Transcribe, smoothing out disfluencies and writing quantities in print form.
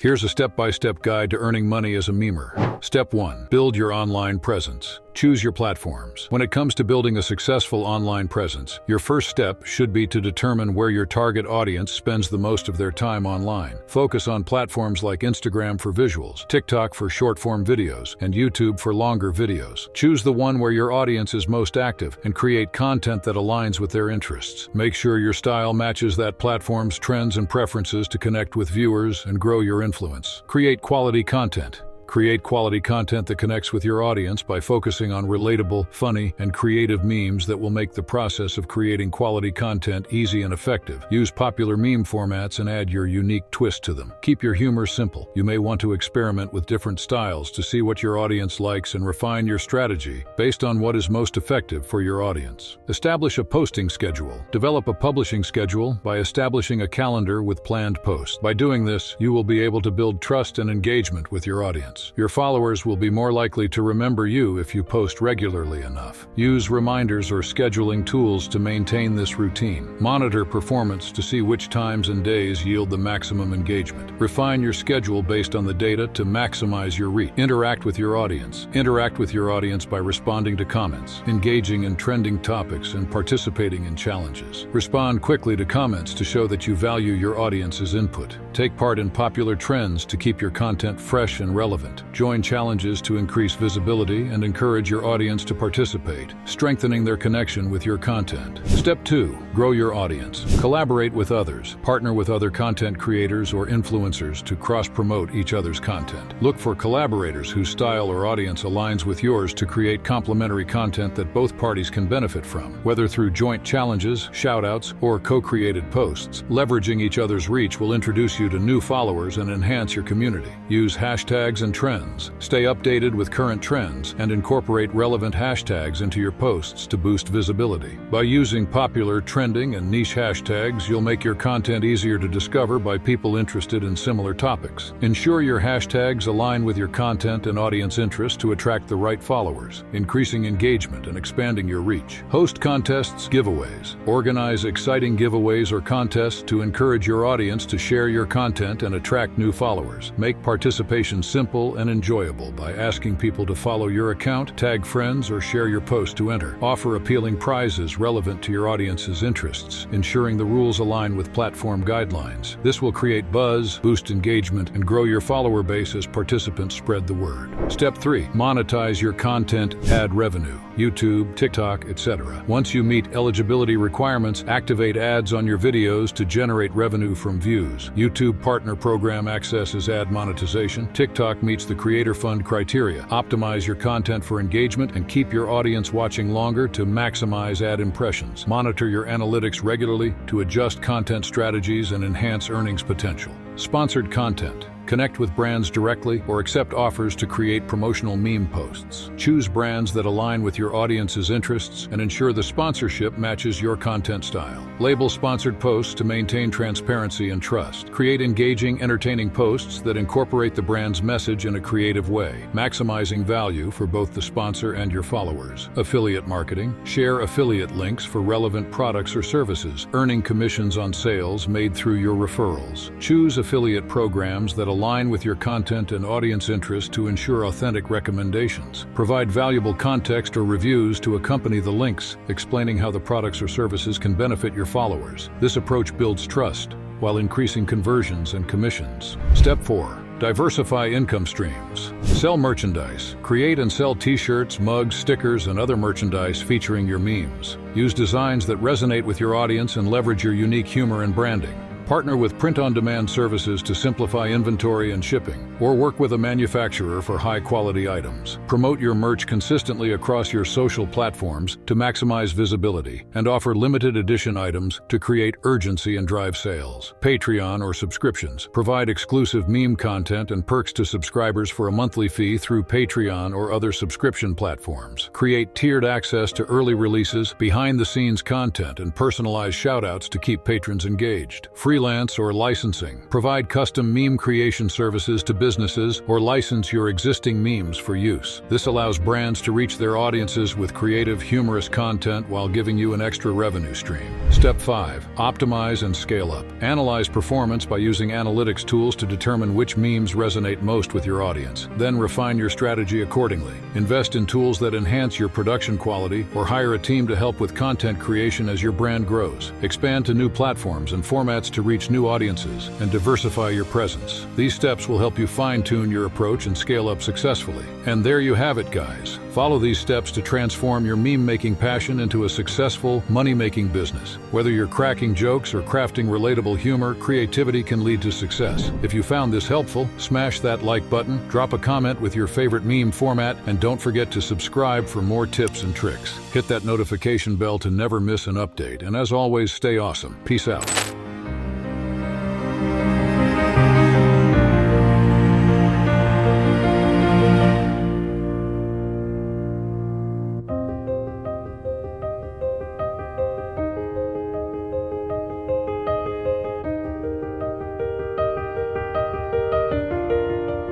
Here's a step-by-step guide to earning money as a memer. Step 1. Build your online presence. Choose your platforms. When it comes to building a successful online presence, your first step should be to determine where your target audience spends the most of their time online. Focus on platforms like Instagram for visuals, TikTok for short-form videos, and YouTube for longer videos. Choose the one where your audience is most active and create content that aligns with their interests. Make sure your style matches that platform's trends and preferences to connect with viewers and grow your influence. Create quality content. Create quality content that connects with your audience by focusing on relatable, funny, and creative memes that will make the process of creating quality content easy and effective. Use popular meme formats and add your unique twist to them. Keep your humor simple. You may want to experiment with different styles to see what your audience likes and refine your strategy based on what is most effective for your audience. Establish a posting schedule. Develop a publishing schedule by establishing a calendar with planned posts. By doing this, you will be able to build trust and engagement with your audience. Your followers will be more likely to remember you if you post regularly enough. Use reminders or scheduling tools to maintain this routine. Monitor performance to see which times and days yield the maximum engagement. Refine your schedule based on the data to maximize your reach. Interact with your audience. Interact with your audience by responding to comments, engaging in trending topics, and participating in challenges. Respond quickly to comments to show that you value your audience's input. Take part in popular trends to keep your content fresh and relevant. Join challenges to increase visibility and encourage your audience to participate, strengthening their connection with your content. Step 2. Grow your audience. Collaborate with others. Partner with other content creators or influencers to cross-promote each other's content. Look for collaborators whose style or audience aligns with yours to create complementary content that both parties can benefit from, whether through joint challenges, shoutouts, or co-created posts. Leveraging each other's reach will introduce you to new followers and enhance your community. Use hashtags and trends. Stay updated with current trends and incorporate relevant hashtags into your posts to boost visibility. By using popular, trending, and niche hashtags, you'll make your content easier to discover by people interested in similar topics. Ensure your hashtags align with your content and audience interests to attract the right followers, increasing engagement and expanding your reach. Host contests, giveaways. Organize exciting giveaways or contests to encourage your audience to share your content and attract new followers. Make participation simple and enjoyable by asking people to follow your account, tag friends, or share your post to enter. Offer appealing prizes relevant to your audience's interests, ensuring the rules align with platform guidelines. This will create buzz, boost engagement, and grow your follower base as participants spread the word. Step 3. Monetize your content, add revenue. YouTube, TikTok, etc. Once you meet eligibility requirements, activate ads on your videos to generate revenue from views. YouTube Partner Program accesses ad monetization. TikTok meets the Creator Fund criteria. Optimize your content for engagement and keep your audience watching longer to maximize ad impressions. Monitor your analytics regularly to adjust content strategies and enhance earnings potential. Sponsored content. Connect with brands directly or accept offers to create promotional meme posts. Choose brands that align with your audience's interests and ensure the sponsorship matches your content style. Label sponsored posts to maintain transparency and trust. Create engaging, entertaining posts that incorporate the brand's message in a creative way, maximizing value for both the sponsor and your followers. Affiliate marketing. Share affiliate links for relevant products or services, earning commissions on sales made through your referrals. Choose affiliate programs that align with your content and audience interests to ensure authentic recommendations. Provide valuable context or reviews to accompany the links, explaining how the products or services can benefit your followers. This approach builds trust while increasing conversions and commissions. Step 4. Diversify income streams. Sell merchandise. Create and sell t-shirts, mugs, stickers, and other merchandise featuring your memes. Use designs that resonate with your audience and leverage your unique humor and branding. Partner with print-on-demand services to simplify inventory and shipping, or work with a manufacturer for high-quality items. Promote your merch consistently across your social platforms to maximize visibility, and offer limited edition items to create urgency and drive sales. Patreon or subscriptions. Provide exclusive meme content and perks to subscribers for a monthly fee through Patreon or other subscription platforms. Create tiered access to early releases, behind-the-scenes content, and personalized shoutouts to keep patrons engaged. Freelance freelance or licensing. Provide custom meme creation services to businesses or license your existing memes for use. This allows brands to reach their audiences with creative, humorous content while giving you an extra revenue stream. Step 5. Optimize and scale up. Analyze performance by using analytics tools to determine which memes resonate most with your audience. Then refine your strategy accordingly. Invest in tools that enhance your production quality or hire a team to help with content creation as your brand grows. Expand to new platforms and formats to reach new audiences and diversify your presence. These steps will help you fine-tune your approach and scale up successfully. And there you have it, guys. Follow these steps to transform your meme-making passion into a successful, money-making business. Whether you're cracking jokes or crafting relatable humor, creativity can lead to success. If you found this helpful, smash that like button, drop a comment with your favorite meme format, and don't forget to subscribe for more tips and tricks. Hit that notification bell to never miss an update, and as always, stay awesome. Peace out.